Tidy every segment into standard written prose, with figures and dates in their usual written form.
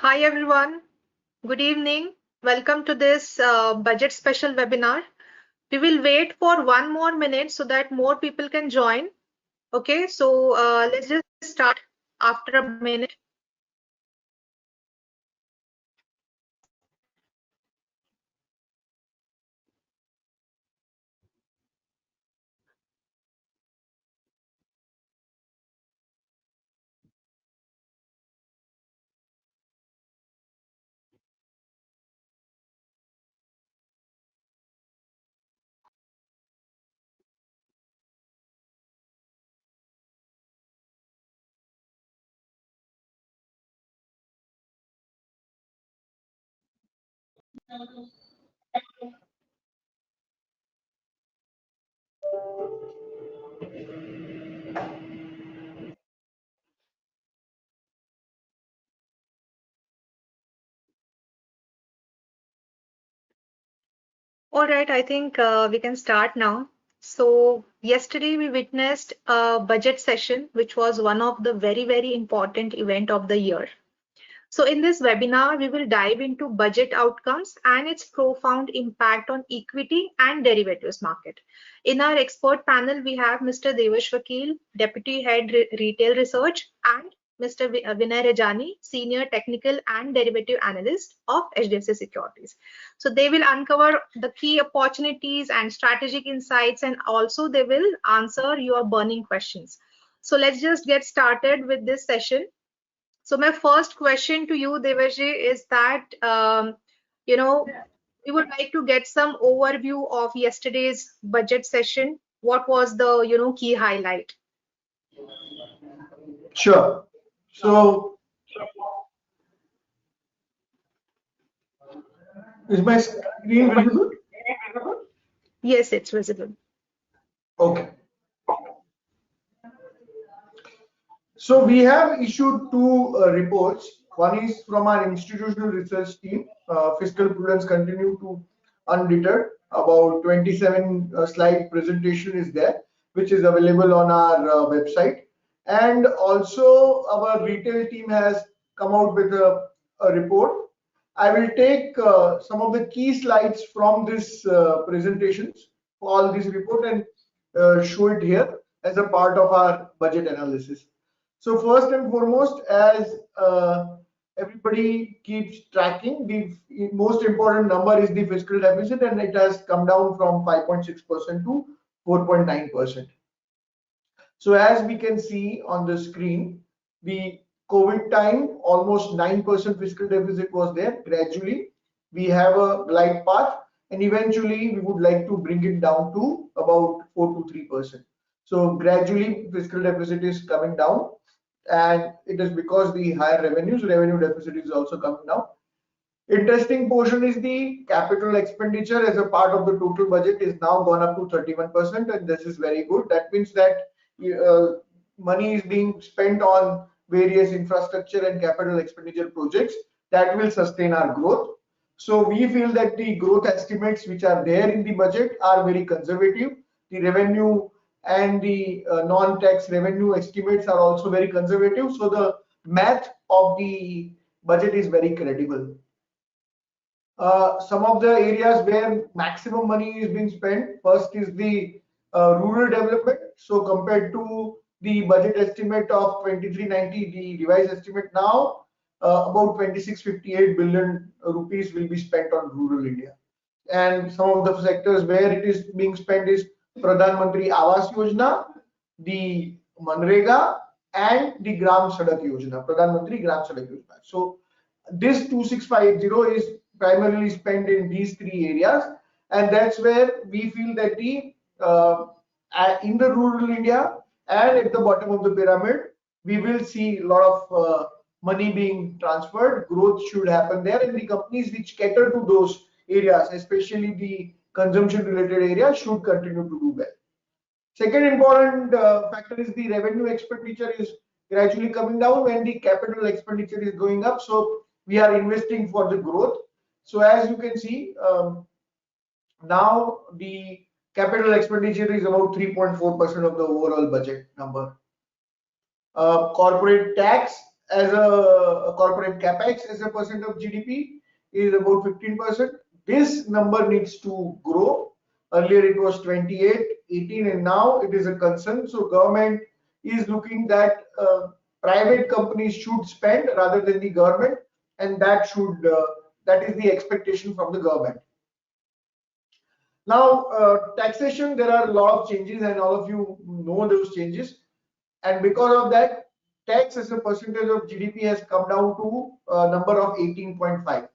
Hi everyone, good evening. Welcome to this budget special webinar. We will wait for 1 more minute so that more people can join. Okay, so let's just start after a minute. All right, I think we can start now. So yesterday we witnessed a budget session, which was one of the very important event of the year. So in this webinar, we will dive into budget outcomes and its profound impact on equity and derivatives market. In our expert panel, we have Mr. Devarsh Vakil, Deputy Head Retail Research, and Mr. Vinay Rajani, Senior Technical and Derivative Analyst of HDFC Securities. So they will uncover the key opportunities and strategic insights, and also they will answer your burning questions. So let's just get started with this session. So my first question to you, Devarshi, is that we would like to get some overview of yesterday's budget session. What was the key highlight? Sure. So, is my screen visible? Yes, it's visible. Okay. So we have issued two reports. One is from our institutional research team. Fiscal prudence continue to undeterred. About 27 slide presentation is there, which is available on our website. And also our retail team has come out with a report. I will take some of the key slides from this presentations for all this report and show it here as a part of our budget analysis. So first and foremost, as everybody keeps tracking, the most important number is the fiscal deficit, and it has come down from 5.6% to 4.9%. So as we can see on the screen, the COVID time, almost 9% fiscal deficit was there. Gradually, we have a glide path, and eventually we would like to bring it down to about 4 to 3%. So gradually, fiscal deficit is coming down, and it is because the higher revenue deficit is also coming down. Interesting portion is the capital expenditure as a part of the total budget is now gone up to 31%, and this is very good. That means that money is being spent on various infrastructure and capital expenditure projects that will sustain our growth. So we feel that the growth estimates which are there in the budget are very conservative. The revenue and the non-tax revenue estimates are also very conservative. So the math of the budget is very credible. Some of the areas where maximum money is being spent, first is the rural development. So compared to the budget estimate of 2390, the revised estimate now, about 2658 billion rupees will be spent on rural India. And some of the sectors where it is being spent is Pradhan Mantri Awas Yojana, the Manrega, and the Gram Sadak Yojana, Pradhan Mantri Gram Sadak Yojana. So this 2650 is primarily spent in these three areas, and that's where we feel that the in the rural India and at the bottom of the pyramid, we will see a lot of money being transferred. Growth should happen there, and the companies which cater to those areas, especially the consumption related areas, should continue to do well. Second important factor is the revenue expenditure is gradually coming down when the capital expenditure is going up. So we are investing for the growth. So as you can see, now the capital expenditure is about 3.4% of the overall budget number. Corporate tax as a corporate capex as a percent of GDP is about 15%. This number needs to grow. Earlier it was 28, 18, and now it is a concern. So government is looking that private companies should spend rather than the government, and that is the expectation from the government. Now, taxation, there are a lot of changes, and all of you know those changes. And because of that, tax as a percentage of GDP has come down to a number of 18.5.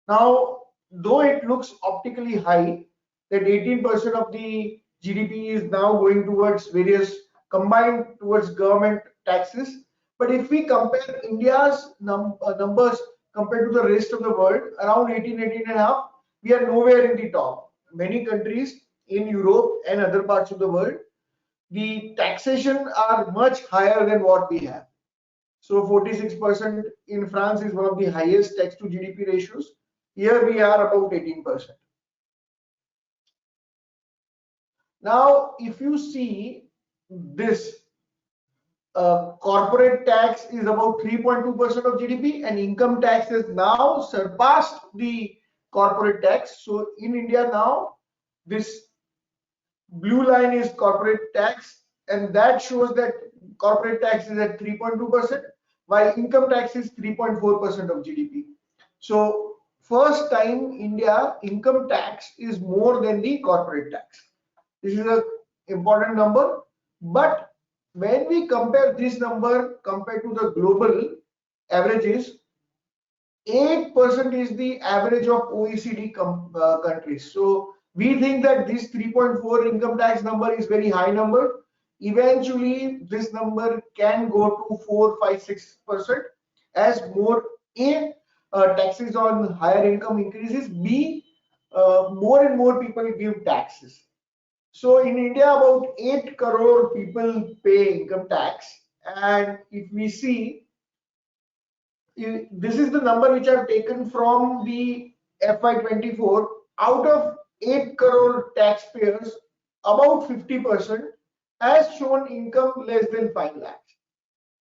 Now, though it looks optically high, that 18% of the GDP is now going towards various combined towards government taxes. But if we compare India's numbers compared to the rest of the world, around 18, 18 and a half, we are nowhere in the top. Many countries in Europe and other parts of the world, the taxation are much higher than what we have. So 46% in France is one of the highest tax to GDP ratios. Here we are about 18%. Now, if you see this, corporate tax is about 3.2% of GDP, and income tax has now surpassed the corporate tax. So in India now, this blue line is corporate tax, and that shows that corporate tax is at 3.2%, while income tax is 3.4% of GDP. So first time India income tax is more than the corporate tax. This is an important number, but when we compare this number compared to the global averages, 8% is the average of OECD countries. So we think that this 3.4 income tax number is very high number. Eventually, this number can go to 4, 5, 6% as more A, taxes on higher income increases, B, more and more people give taxes. So in India, about 8 crore people pay income tax, and if we see, this is the number which I've taken from the FY24. Out of 8 crore taxpayers, about 50% has shown income less than 5 lakhs.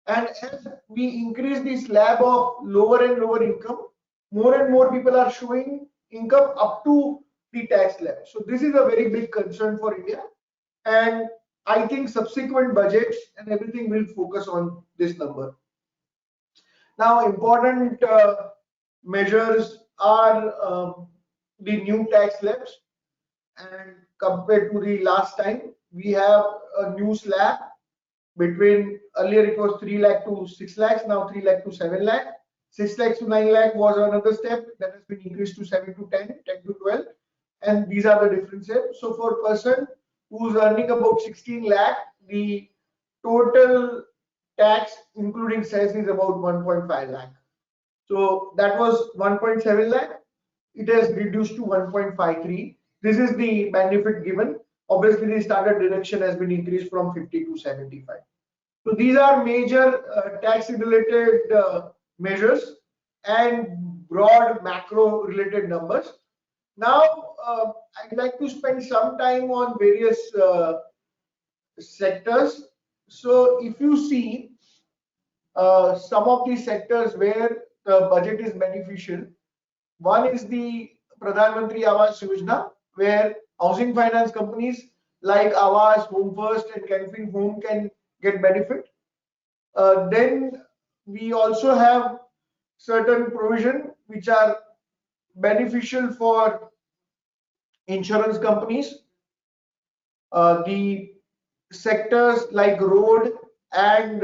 And as we increase the slab of lower and lower income, more and more people are showing income up to the tax slab. So this is a very big concern for India. And I think subsequent budgets and everything will focus on this number. Now, important measures are the new tax slabs, and compared to the last time, we have a new slab between, earlier it was 3 lakh to 6 lakhs, now 3 lakh to 7 lakh. 6 lakhs to 9 lakh was another step that has been increased to 7 to 10, 10 to 12, and these are the differences. So for a person who's earning about 16 lakh, the total tax including cess is about 1.5 lakh. So that was 1.7 lakh. It has reduced to 1.53. This is the benefit given. Obviously, the standard deduction has been increased from 50 to 75. So these are major tax related measures and broad macro related numbers. Now, I'd like to spend some time on various sectors. So if you see some of the sectors where the budget is beneficial, one is the Pradhan Mantri Awas Yojana, where housing finance companies like Awas, Home First, and Canfin Home can get benefit. Then we also have certain provision which are beneficial for insurance companies. The sectors like road and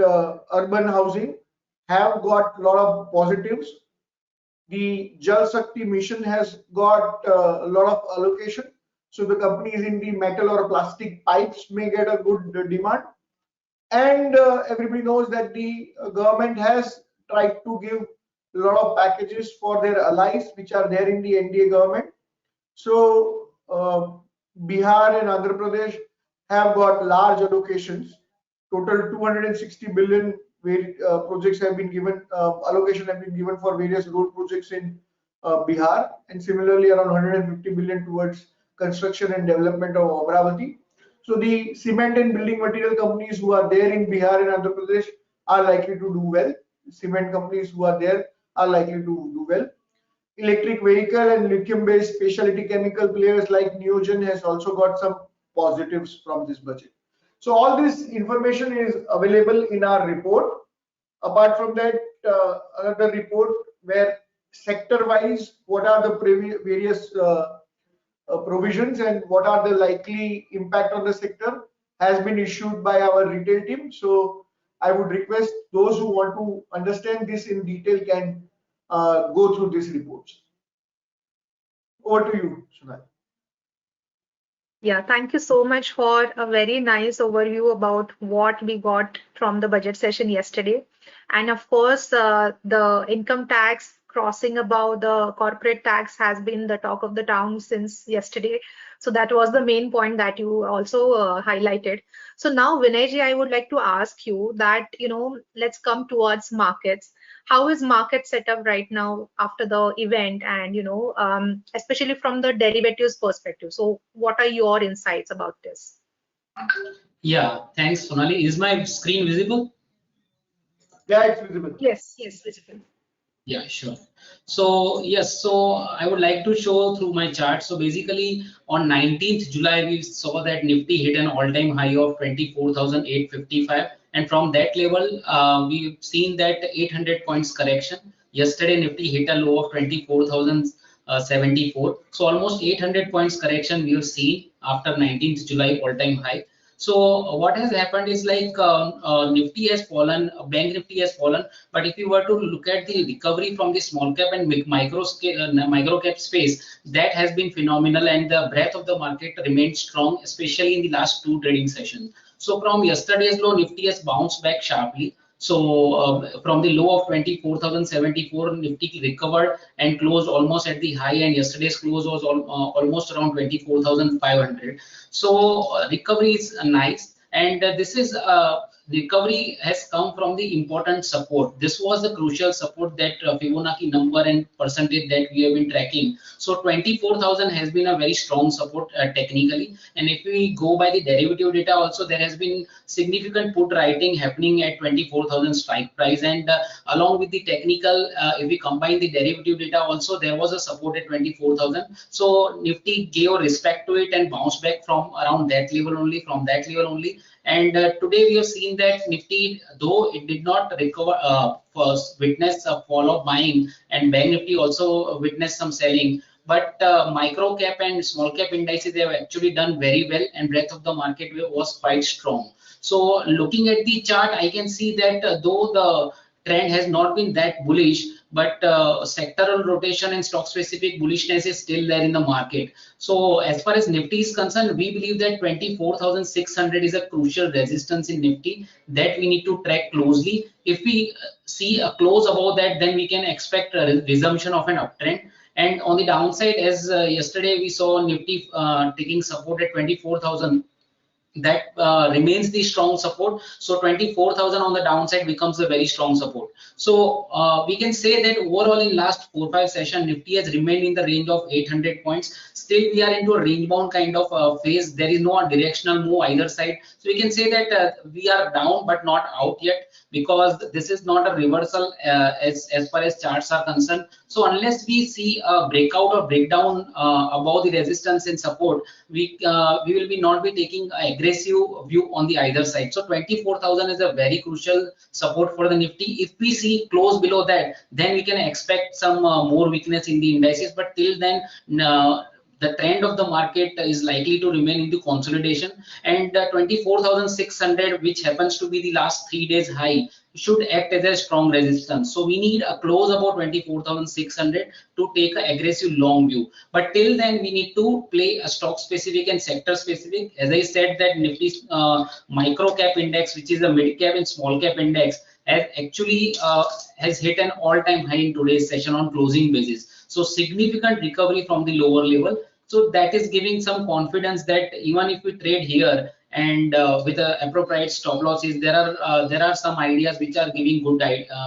urban housing have got a lot of positives. The Jal Shakti mission has got a lot of allocation, so the companies in the metal or plastic pipes may get a good demand. And everybody knows that the government has tried to give a lot of packages for their allies which are there in the NDA government. So Bihar and Andhra Pradesh have got large allocations. Total 260 billion projects have been given, allocation have been given for various road projects in Bihar, and similarly around 150 billion towards construction and development of Amravati. So the cement and building material companies who are there in Bihar and Andhra Pradesh are likely to do well. cement companies who are there are likely to do well. Electric vehicle and lithium-based specialty chemical players like Neogen has also got some positives from this budget. So all this information is available in our report. Apart from that, another report where sector-wise, what are the various provisions and what are the likely impact on the sector has been issued by our retail team. So I would request those who want to understand this in detail can go through these reports. Over to you, Sunal. Yeah, thank you so much for a very nice overview about what we got from the budget session yesterday. And of course, the income tax crossing above the corporate tax has been the talk of the town since yesterday. So that was the main point that you also highlighted. So now, Vinayji, I would like to ask you that, let's come towards markets. How is market set up right now after the event, and especially from the derivatives perspective? So what are your insights about this? Yeah, thanks, Sonali. Is my screen visible? Yeah, it's visible. Yes, visible. Yeah, sure. So yes, so I would like to show through my chart. So basically on 19th July, we saw that Nifty hit an all-time high of 24,855. And from that level, we've seen that 800 points correction. Yesterday, Nifty hit a low of 24,074. So almost 800 points correction we have seen after 19th July all-time high. So what has happened is like Nifty has fallen, Bank Nifty has fallen, but if you were to look at the recovery from the small cap and micro cap space, that has been phenomenal, and the breadth of the market remains strong, especially in the last two trading sessions. So from yesterday's low, Nifty has bounced back sharply. So from the low of 24,074, Nifty recovered and closed almost at the high, and yesterday's close was almost around 24,500. So recovery is nice, and this is recovery has come from the important support. This was the crucial support, that Fibonacci number and percentage that we have been tracking. So 24,000 has been a very strong support technically, and if we go by the derivative data also, there has been significant put writing happening at 24,000 strike price, and along with the technical, if we combine the derivative data also, there was a support at 24,000. So Nifty gave respect to it and bounced back from around that level only, and today we have seen that Nifty, though it did not recover, witness a fall of buying, and Bank Nifty also witnessed some selling, but micro cap and small cap indices, they have actually done very well, and breadth of the market was quite strong. So looking at the chart, I can see that though the trend has not been that bullish, but sectoral rotation and stock specific bullishness is still there in the market. So as far as Nifty is concerned, we believe that 24,600 is a crucial resistance in Nifty that we need to track closely. If we see a close above that, then we can expect a resumption of an uptrend. And on the downside, as yesterday we saw Nifty taking support at 24,000, that remains the strong support. So 24,000 on the downside becomes a very strong support. So we can say that overall in last 4-5 session, Nifty has remained in the range of 800 points. Still we are into a range bound kind of phase. There is no directional move either side. So we can say that we are down but not out yet, because this is not a reversal as far as charts are concerned. So unless we see a breakout or breakdown above the resistance and support, we will be not be taking aggressive view on the either side. So 24,000 is a very crucial support for the Nifty. If we see close below that, then we can expect some more weakness in the indices, but till then the trend of the market is likely to remain into consolidation, and 24,600, which happens to be the last 3 days high, should act as a strong resistance. So we need a close about 24,600 to take an aggressive long view, but till then we need to play a stock specific and sector specific. As I said, that Nifty's micro cap index, which is a mid cap and small cap index, has actually has hit an all-time high in today's session on closing basis. So significant recovery from the lower level. So that is giving some confidence that even if we trade here and with appropriate stop losses, there are some ideas which are giving good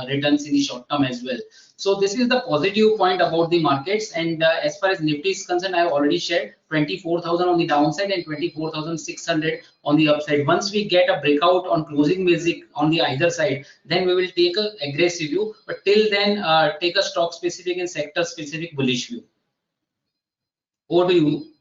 returns in the short term as well. So this is the positive point about the markets. And as far as Nifty is concerned, I have already shared 24,000 on the downside and 24,600 on the upside. Once we get a breakout on closing basic on the either side, then we will take a aggressive view. But till then, take a stock specific and sector specific bullish view. Over to you.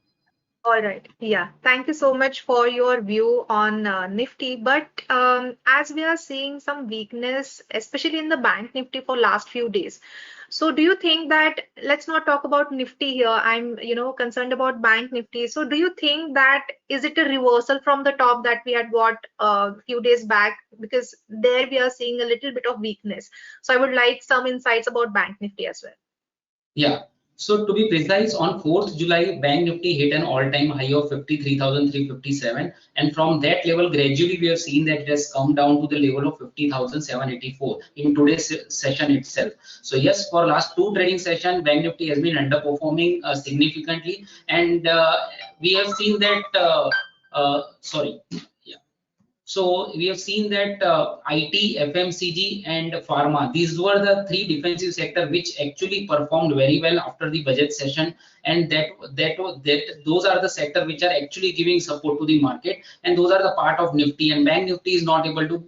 All right. Yeah. Thank you so much for your view on Nifty. But as we are seeing some weakness, especially in the bank Nifty for last few days. So do you think that, let's not talk about Nifty here. I'm, concerned about bank Nifty. So do you think that is it a reversal from the top that we had got a few days back? Because there we are seeing a little bit of weakness. So I would like some insights about bank Nifty as well. Yeah. So to be precise, on 4th July, Bank Nifty hit an all-time high of 53,357, and from that level, gradually we have seen that it has come down to the level of 50,784 in today's session itself. So yes, for last two trading sessions, Bank Nifty has been underperforming significantly, and we have seen that. Sorry. So we have seen that IT, FMCG, and pharma, these were the three defensive sector which actually performed very well after the budget session, and those are the sector which are actually giving support to the market, and those are the part of Nifty. And Bank Nifty is not able to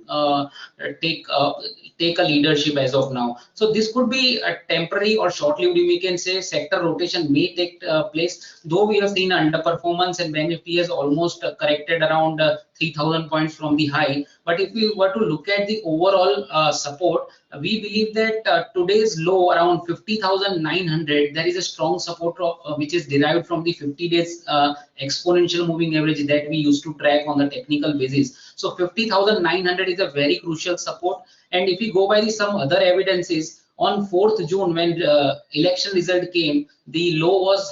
take a leadership as of now. So this could be a temporary or short-lived, we can say. Sector rotation may take place, though we have seen underperformance, and Bank Nifty has almost corrected around 3,000 points from the high. But if we were to look at the overall support, we believe that today's low around 50,900, there is a strong support which is derived from the 50 days exponential moving average that we used to track on the technical basis. So 50,900 is a very crucial support. And if we go by some other evidences, on 4th June, when election result came, the low was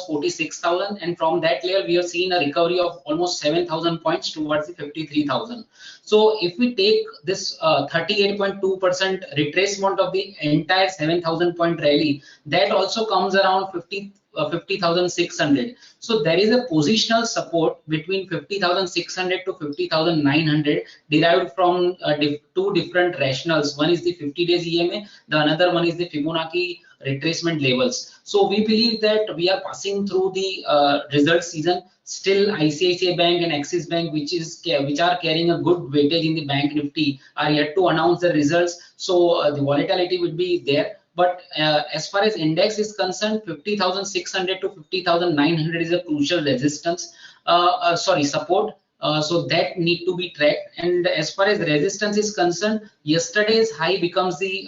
46,000, and from that level we have seen a recovery of almost 7,000 points towards the 53,000. So if we take this 38.2% retracement of the entire 7,000 point rally, that also comes around 50,600. So there is a positional support between 50,600 to 50,900 derived from two different rationales. One is the 50 days EMA, the another one is the Fibonacci retracement levels. So we believe that we are passing through the result season. Still, ICICI Bank and Axis Bank, which are carrying a good weightage in the Bank Nifty, are yet to announce the results. So the volatility will be there. But as far as index is concerned, 50,600 to 50,900 is a crucial resistance, support. So that need to be tracked. And as far as resistance is concerned, yesterday's high becomes the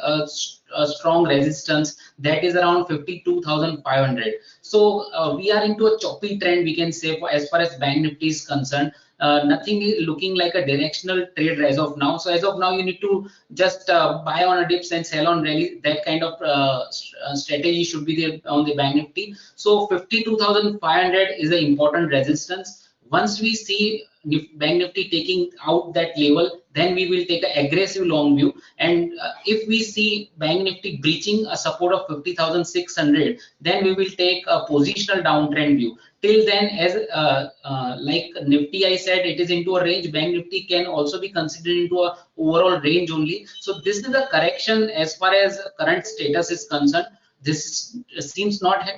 strong resistance, that is around 52,500. So we are into a choppy trend, we can say, as far as Bank Nifty is concerned. Nothing is looking like a directional trade as of now. So as of now, you need to just buy on a dips and sell on rally. That kind of strategy should be there on the Bank Nifty. So 52,500 is an important resistance. Once we see Bank Nifty taking out that level, then we will take an aggressive long view. And if we see Bank Nifty breaching a support of 50,600, then we will take a positional downtrend view. Till then, as like Nifty, I said, it is into a range. Bank Nifty can also be considered into a overall range only. So this is the correction as far as current status is concerned. This seems not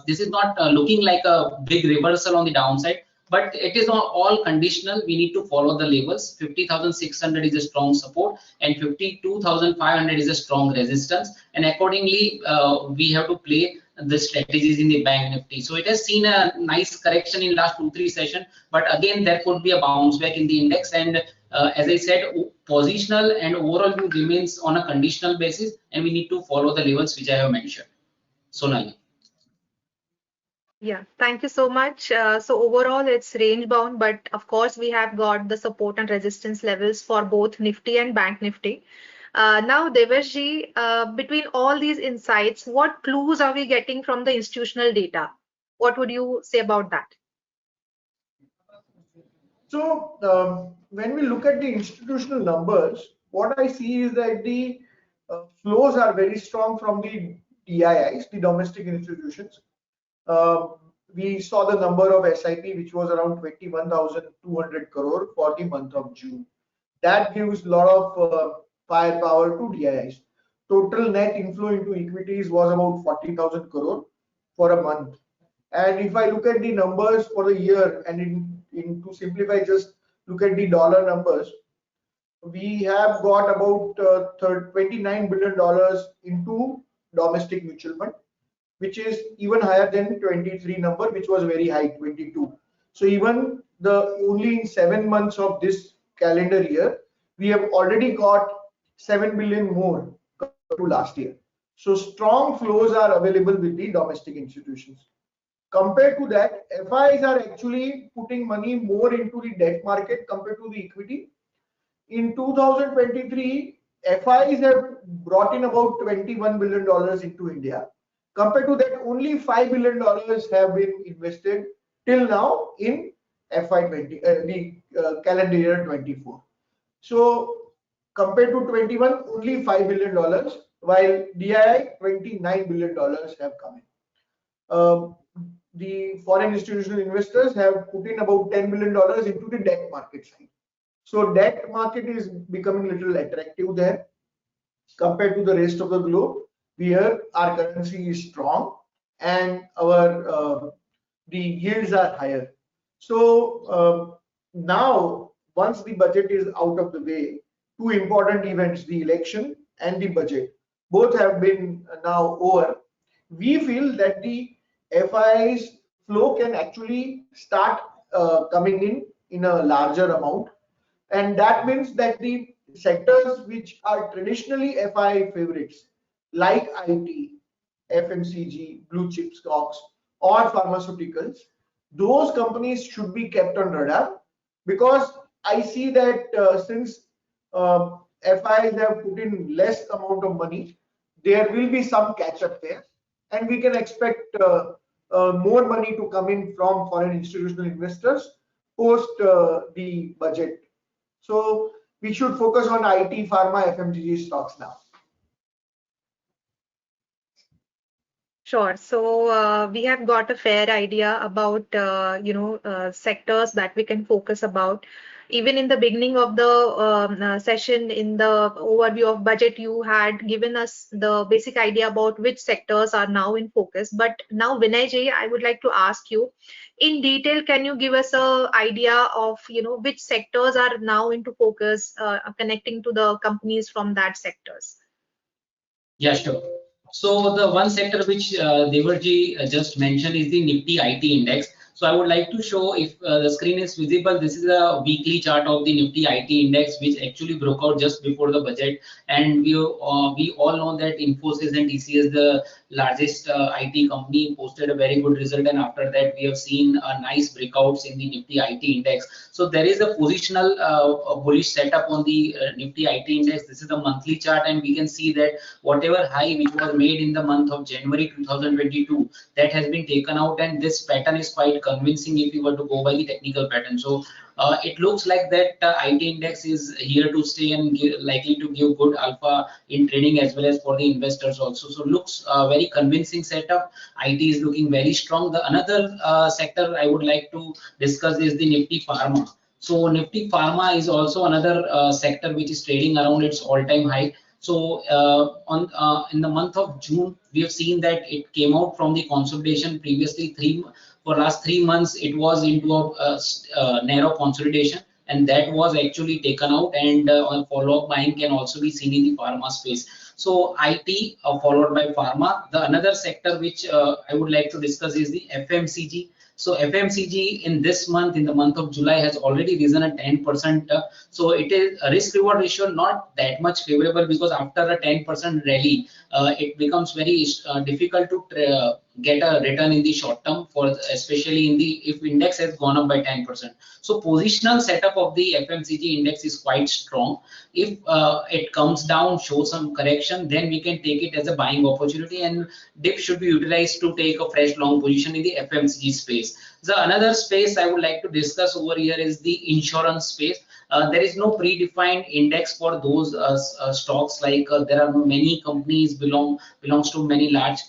this is not looking like a big reversal on the downside, but it is all conditional. We need to follow the levels. 50,600 is a strong support and 52,500 is a strong resistance, and accordingly we have to play the strategies in the Bank Nifty. So it has seen a nice correction in last 2-3 sessions, but again there could be a bounce back in the index. And as I said, positional and overall view remains on a conditional basis, and we need to follow the levels which I have mentioned. Sonali. Yeah, thank you so much. So overall, it's range bound, but of course, we have got the support and resistance levels for both Nifty and Bank Nifty. Now, Devarsh ji, between all these insights, what clues are we getting from the institutional data? What would you say about that? So when we look at the institutional numbers, what I see is that the flows are very strong from the DIIs, the domestic institutions. We saw the number of SIP, which was around 21,200 crore for the month of June. That gives a lot of firepower to DIIs. total net inflow into equities was about 40,000 crore for a month. And if I look at the numbers for the year, and to simplify, just look at the dollar numbers, we have got about $29 billion into domestic mutual fund, which is even higher than 23 number, which was very high, 22. So even only in 7 months of this calendar year, we have already got 7 billion more compared to last year. So strong flows are available with the domestic institutions. Compared to that, FIs are actually putting money more into the debt market compared to the equity. In 2023, FIs have brought in about $21 billion into India. Compared to that, only $5 billion have been invested till now in FY20, the calendar year 24. So compared to 21, only $5 billion, while DII $29 billion have come in. The foreign institutional investors have put in about $10 billion into the debt market side. So debt market is becoming a little attractive there compared to the rest of the globe, where our currency is strong and our the yields are higher. So now, once the budget is out of the way, two important events, the election and the budget, both have been now over. We feel that the FI's flow can actually start coming in a larger amount, and that means that the sectors which are traditionally FI favorites, like IT, FMCG, blue chip stocks, or pharmaceuticals, those companies should be kept on radar, because I see that since FIs have put in less amount of money, there will be some catch up there, and we can expect more money to come in from foreign institutional investors post the budget. So we should focus on IT, pharma, FMCG stocks now. Sure. So we have got a fair idea about sectors that we can focus about. Even in the beginning of the session, in the overview of budget, you had given us the basic idea about which sectors are now in focus. But now, Vinay ji, I would like to ask you, in detail, can you give us a idea of which sectors are now into focus, connecting to the companies from that sectors? Yeah, sure. So the one sector which Devarsh just mentioned is the Nifty IT index. So I would like to show, if the screen is visible, this is a weekly chart of the Nifty IT index, which actually broke out just before the budget. And we all know that Infosys and TCS, the largest IT company, posted a very good result. And after that, we have seen nice breakouts in the Nifty IT index. So there is a positional bullish setup on the Nifty IT index. This is the monthly chart, and we can see that whatever high which was made in the month of January 2022, that has been taken out, and this pattern is quite convincing if you were to go by the technical pattern. So it looks like that IT index is here to stay and likely to give good alpha in trading as well as for the investors also. So looks very convincing setup. IT is looking very strong. The another sector I would like to discuss is the Nifty Pharma. So Nifty Pharma is also another sector which is trading around its all-time high. So in the month of June, we have seen that it came out from the consolidation. Previously, for last 3 months, it was into a narrow consolidation, and that was actually taken out, and follow-up buying can also be seen in the pharma space. So IT followed by pharma. The another sector which I would like to discuss is the FMCG. So FMCG in this month, in the month of July, has already risen at 10%. So it is a risk reward ratio not that much favorable, because after a 10% rally, it becomes very difficult to get a return in the short term, for especially in the if index has gone up by 10%. So positional setup of the FMCG index is quite strong. If it comes down, show some correction, then we can take it as a buying opportunity, and dip should be utilized to take a fresh long position in the FMCG space. The another space I would like to discuss over here is the insurance space. There is no predefined index for those stocks. Like there are many companies belongs to many large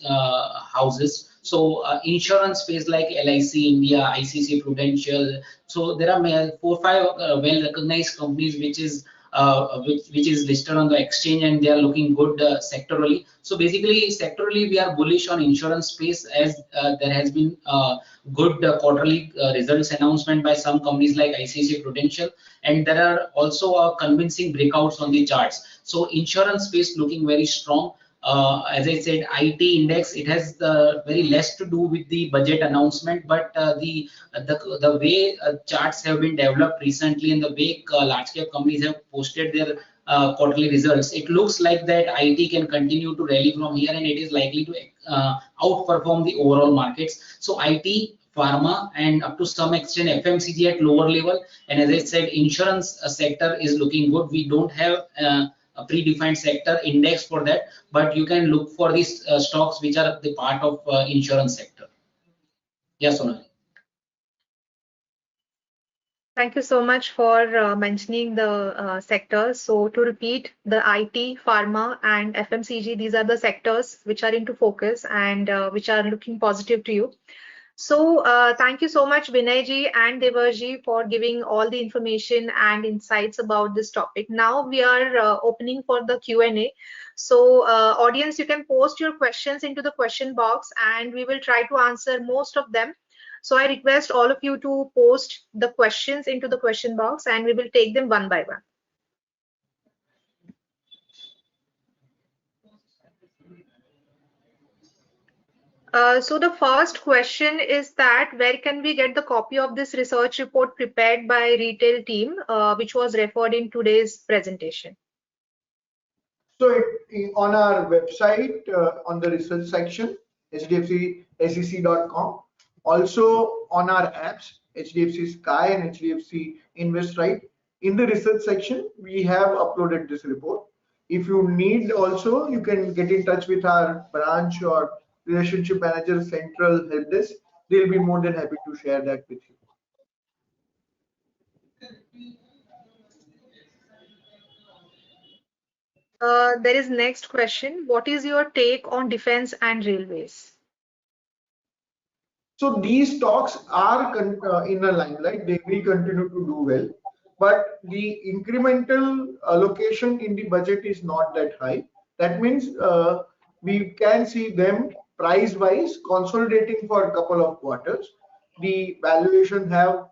houses. So insurance space like LIC India, ICICI Prudential. So there are 4 or 5 well recognized companies which is which is listed on the exchange, and they are looking good sectorally. So basically, sectorally, we are bullish on insurance space, as there has been good quarterly results announcement by some companies like ICICI Prudential, and there are also convincing breakouts on the charts. So insurance space looking very strong. As I said, IT index, it has very less to do with the budget announcement, but the way charts have been developed recently and the way large cap companies have posted their quarterly results, it looks like that IT can continue to rally from here, and it is likely to outperform the overall markets. So IT, pharma, and up to some extent FMCG at lower level, and as I said, insurance sector is looking good. We don't have a predefined sector index for that, but you can look for these stocks which are the part of insurance sector. Yes, Sonali. Thank you so much for mentioning the sectors. So to repeat, the IT, pharma, and FMCG, these are the sectors which are into focus and which are looking positive to you. So thank you so much, Vinay ji and Devarsh ji, for giving all the information and insights about this topic. Now we are opening for the Q&A. So audience, you can post your questions into the question box and we will try to answer most of them. So I request all of you to post the questions into the question box and we will take them one by one. So the first question is that where can we get the copy of this research report prepared by retail team, which was referred in today's presentation? So on our website, on the research section, hdfcsec.com. Also on our apps, HDFC Sky and HDFC Invest, right? In the research section, we have uploaded this report. If you need also, you can get in touch with our branch or relationship manager central help desk. They'll be more than happy to share that with you. There is next question. What is your take on defense and railways? So these stocks are in a limelight. They will continue to do well, but the incremental allocation in the budget is not that high. That means we can see them price-wise consolidating for a couple of quarters. The valuation have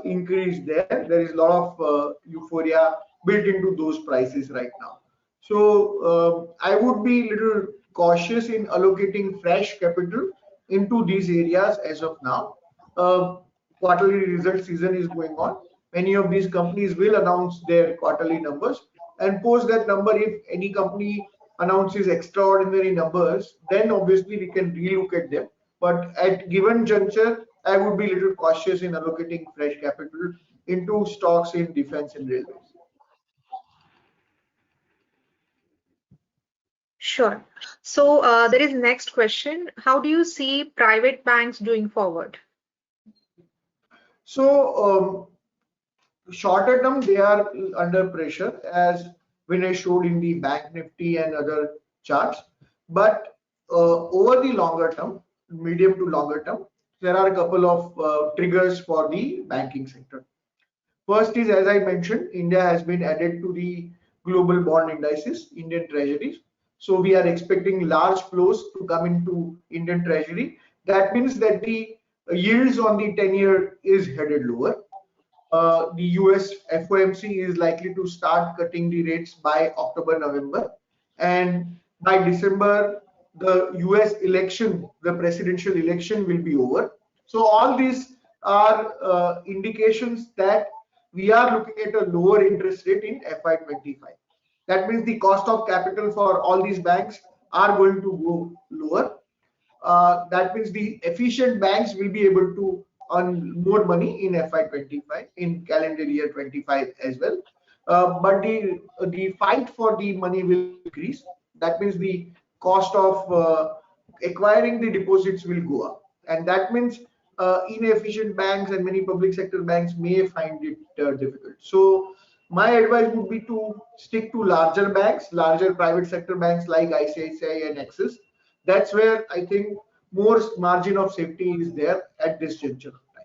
increased there. There is a lot of euphoria built into those prices right now. So I would be a little cautious in allocating fresh capital into these areas as of now. Quarterly result season is going on. Many of these companies will announce their quarterly numbers, and post that number, if any company announces extraordinary numbers, then obviously we can relook at them. But at given juncture, I would be a little cautious in allocating fresh capital into stocks in defense and railways. Sure. So there is next question. How do you see private banks doing forward? So shorter term, they are under pressure, as Vinay showed in the Bank Nifty and other charts. But over the longer term, medium to longer term, there are a couple of triggers for the banking sector. First is, as I mentioned, India has been added to the global bond indices, Indian treasuries. So we are expecting large flows to come into Indian treasury. That means that the yields on the 10-year is headed lower. The US FOMC is likely to start cutting the rates by October, November, and by December, the US election, the presidential election will be over. So all these are indications that we are looking at a lower interest rate in FY25. That means the cost of capital for all these banks are going to go lower. That means the efficient banks will be able to earn more money in FY25, in calendar year 25 as well. But the fight for the money will increase. That means the cost of acquiring the deposits will go up, and that means inefficient banks and many public sector banks may find it difficult. So my advice would be to stick to larger banks, larger private sector banks like ICICI and Axis. That's where I think more margin of safety is there at this juncture of time.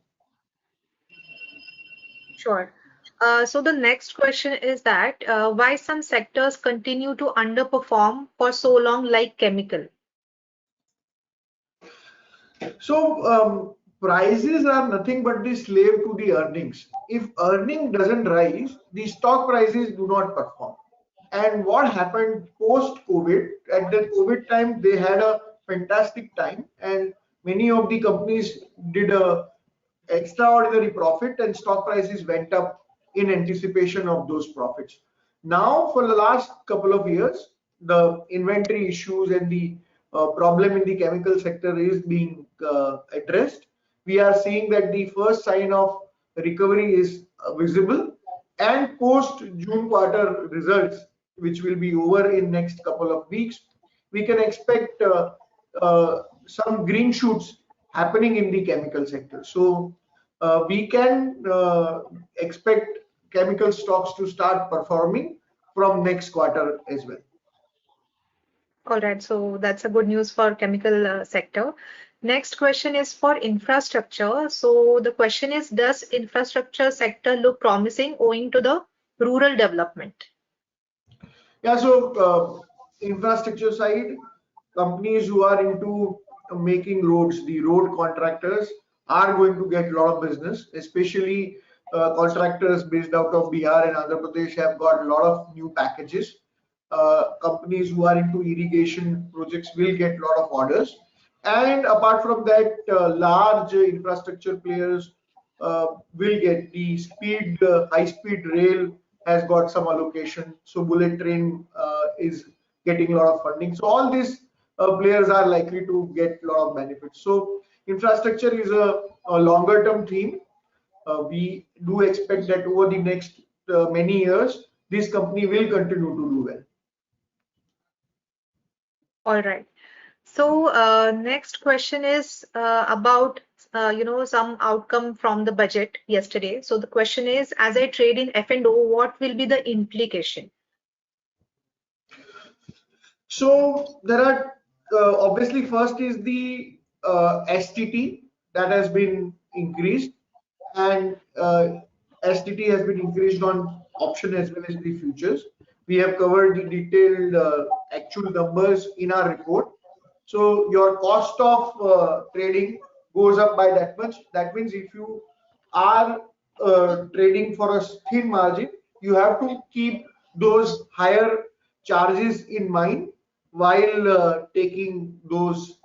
Sure. So the next question is that why some sectors continue to underperform for so long, like chemical? So prices are nothing but the slave to the earnings. If earning doesn't rise, the stock prices do not perform. And what happened post COVID? At the COVID time, they had a fantastic time, and many of the companies did a extraordinary profit, and stock prices went up in anticipation of those profits. Now, for the last couple of years, the inventory issues and the problem in the chemical sector is being addressed. We are seeing that the first sign of recovery is visible, and post June quarter results, which will be over in next couple of weeks, we can expect some green shoots happening in the chemical sector. So we can expect chemical stocks to start performing from next quarter as well. All right, so that's a good news for chemical sector. Next question is for infrastructure. So the question is, does infrastructure sector look promising owing to the rural development? Yeah, so infrastructure side, companies who are into making roads, the road contractors are going to get a lot of business, especially contractors based out of Bihar and Andhra Pradesh have got a lot of new packages. Companies who are into irrigation projects will get a lot of orders. And apart from that, large infrastructure players will get the speed, high speed rail has got some allocation. So bullet train is getting a lot of funding. So all these players are likely to get a lot of benefits. So infrastructure is a longer term theme. We do expect that over the next many years, this company will continue to do well. All right. So next question is about some outcome from the budget yesterday. So the question is, as I trade in F&O, what will be the implication? So there are obviously first is the STT that has been increased, and STT has been increased on option as well as the futures. We have covered the detailed actual numbers in our report. So your cost of trading goes up by that much. That means if you are trading for a thin margin, you have to keep those higher charges in mind while taking those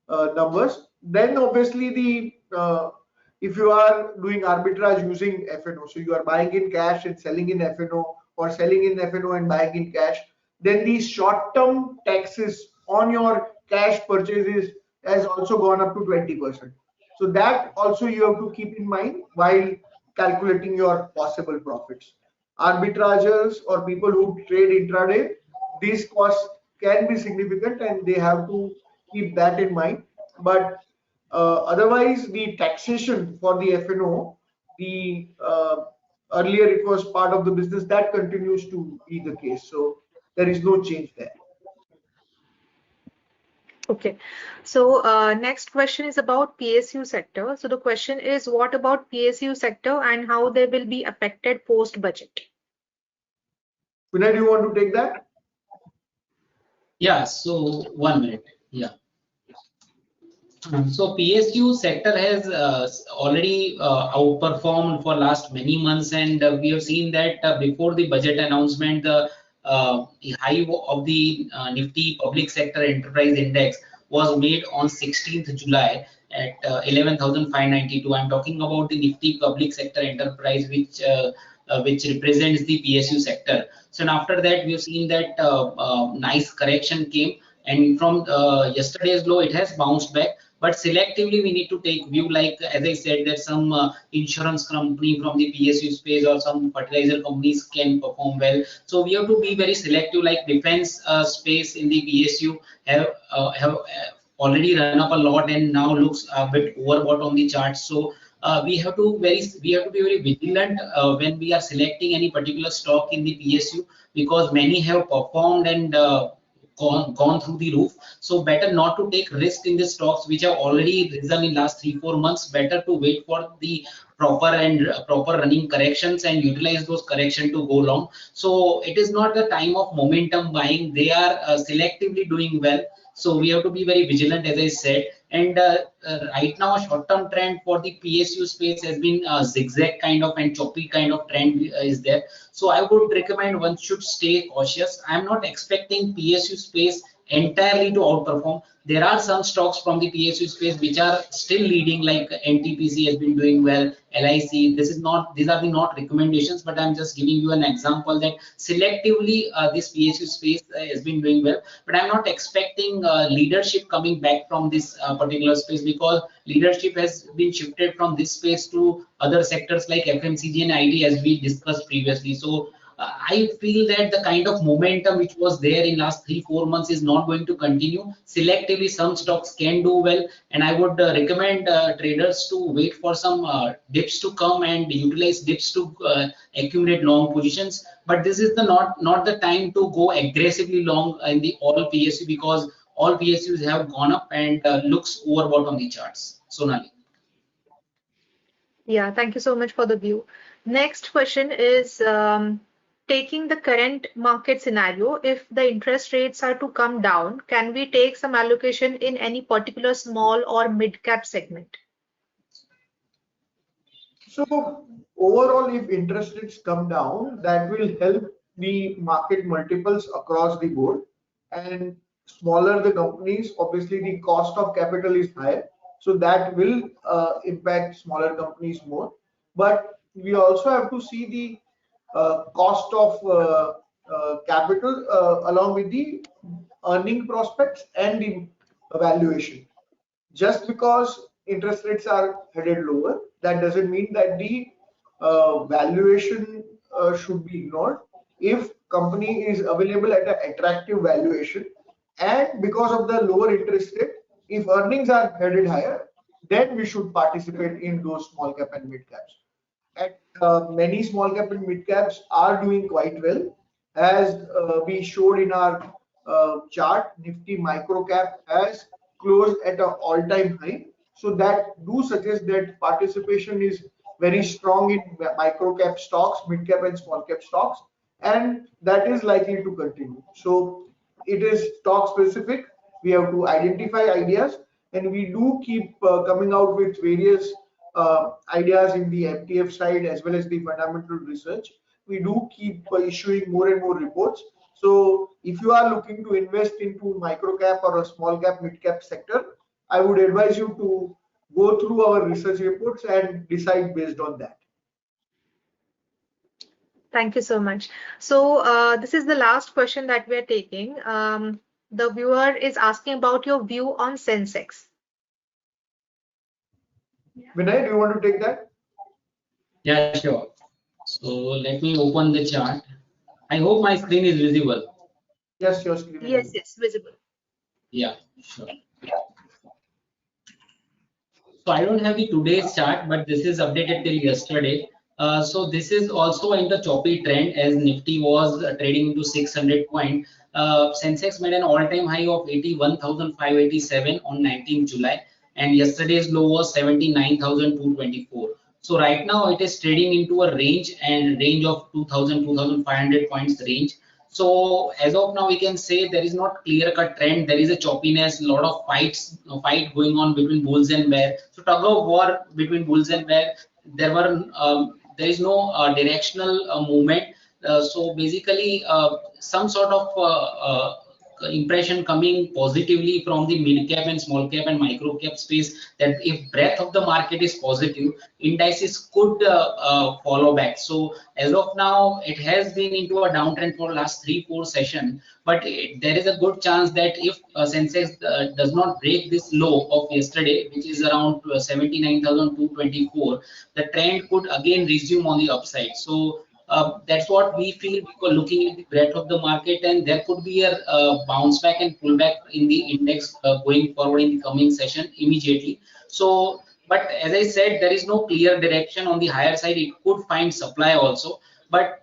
numbers. Then obviously the if you are doing arbitrage using F&O, so you are buying in cash and selling in F&O, or selling in F&O and buying in cash, then the short-term taxes on your cash purchases has also gone up to 20%. So that also you have to keep in mind while calculating your possible profits. Arbitrageurs or people who trade intraday, these costs can be significant and they have to keep that in mind. But otherwise, the taxation for the F&O, the earlier it was part of the business, that continues to be the case. So there is no change there. Okay, so next question is about PSU sector. So the question is, what about PSU sector and how they will be affected post budget? Vinay, do you want to take that? Yeah, so 1 minute. Yeah. So PSU sector has already outperformed for last many months, and we have seen that before the budget announcement, the high of the Nifty Public Sector Enterprise Index was made on 16th July at 11,592. I'm talking about the Nifty Public Sector Enterprise, which represents the PSU sector. So and after that, we have seen that nice correction came, and from yesterday's low, it has bounced back. But selectively, we need to take view, like as I said, that some insurance company from the PSU space or some fertilizer companies can perform well. So we have to be very selective, like defense space in the PSU have already run up a lot and now looks a bit overbought on the chart. So we have to be very vigilant when we are selecting any particular stock in the PSU, because many have performed and gone through the roof. So better not to take risk in the stocks which have already risen in last 3-4 months. Better to wait for the proper running corrections and utilize those correction to go long. So it is not the time of momentum buying. They are selectively doing well. So we have to be very vigilant, as I said. And right now, short-term trend for the PSU space has been zigzag kind of and choppy kind of trend is there. So I would recommend one should stay cautious. I'm not expecting PSU space entirely to outperform. There are some stocks from the PSU space which are still leading, like NTPC has been doing well, LIC. These are the not recommendations, but I'm just giving you an example that selectively this PSU space has been doing well. But I'm not expecting leadership coming back from this particular space, because leadership has been shifted from this space to other sectors like FMCG and IT, as we discussed previously. So I feel that the kind of momentum which was there in last 3-4 months is not going to continue. Selectively, some stocks can do well, and I would recommend traders to wait for some dips to come and utilize dips to accumulate long positions. But this is the not the time to go aggressively long in the all PSU, because all PSUs have gone up and looks overbought on the charts. Sonali. Yeah, thank you so much for the view. Next question is taking the current market scenario, if the interest rates are to come down, can we take some allocation in any particular small or mid cap segment? So overall, if interest rates come down, that will help the market multiples across the board. And smaller the companies, obviously the cost of capital is higher, so that will impact smaller companies more. But we also have to see the cost of capital along with the earning prospects and the valuation. Just because interest rates are headed lower, that doesn't mean that the valuation should be ignored. If company is available at an attractive valuation, and because of the lower interest rate, if earnings are headed higher, then we should participate in those small cap and mid caps. And many small cap and mid caps are doing quite well, as we showed in our chart. Nifty micro cap has closed at an all-time high, so that do suggest that participation is very strong in micro cap stocks, mid cap and small cap stocks, and that is likely to continue. So it is stock specific. We have to identify ideas, and we do keep coming out with various ideas in the MTF side as well as the fundamental research. We do keep issuing more and more reports. So if you are looking to invest into micro cap or a small cap, mid cap sector, I would advise you to go through our research reports and decide based on that. Thank you so much. So this is the last question that we are taking. The viewer is asking about your view on Sensex. Vinay, do you want to take that? Yeah, sure. So let me open the chart. I hope my screen is visible. Yes, your screen. Yes, visible. Yeah, sure. So I don't have the today's chart, but this is updated till yesterday. So this is also in the choppy trend, as Nifty was trading into 600 point. Sensex made an all-time high of 81,587 on 19th July, and yesterday's low was 79,224. So right now it is trading into a range of 2,500 points range. So as of now, we can say there is not clear-cut trend. There is a choppiness, a lot of fight going on between bulls and bear. So tug of war between bulls and bear. There is no directional movement. So basically, some sort of impression coming positively from the mid cap and small cap and micro cap space, that if breadth of the market is positive, indices could follow back. So as of now, it has been into a downtrend for last 3-4 sessions, but there is a good chance that if Sensex does not break this low of yesterday, which is around 79,224, the trend could again resume on the upside. So that's what we feel, because looking at the breadth of the market, and there could be a bounce back and pullback in the index going forward in the coming session immediately. So, but as I said, there is no clear direction on the higher side. It could find supply also, But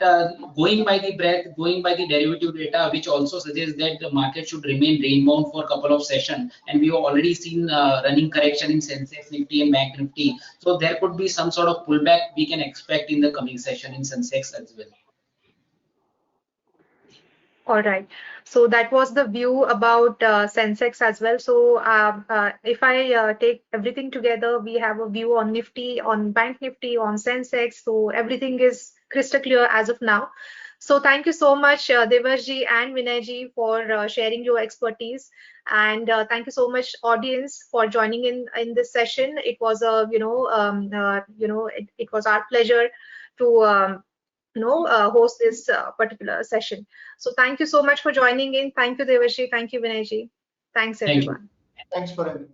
going by the breadth, going by the derivative data, which also suggests that the market should remain range bound for a couple of sessions, and we have already seen running correction in Sensex, Nifty, and Bank Nifty. So there could be some sort of pullback we can expect in the coming session in Sensex as well. All right. So that was the view about Sensex as well. So if I take everything together, we have a view on Nifty, on Bank Nifty, on Sensex. So everything is crystal clear as of now. So thank you so much, Devarsh and Vinay for sharing your expertise, and thank you so much, audience, for joining in this session. It was a it was our pleasure to host this particular session. So thank you so much for joining in. Thank you, Devarshi. Thank you, Vinay. Thanks, Thank you. everyone. Thanks for having me.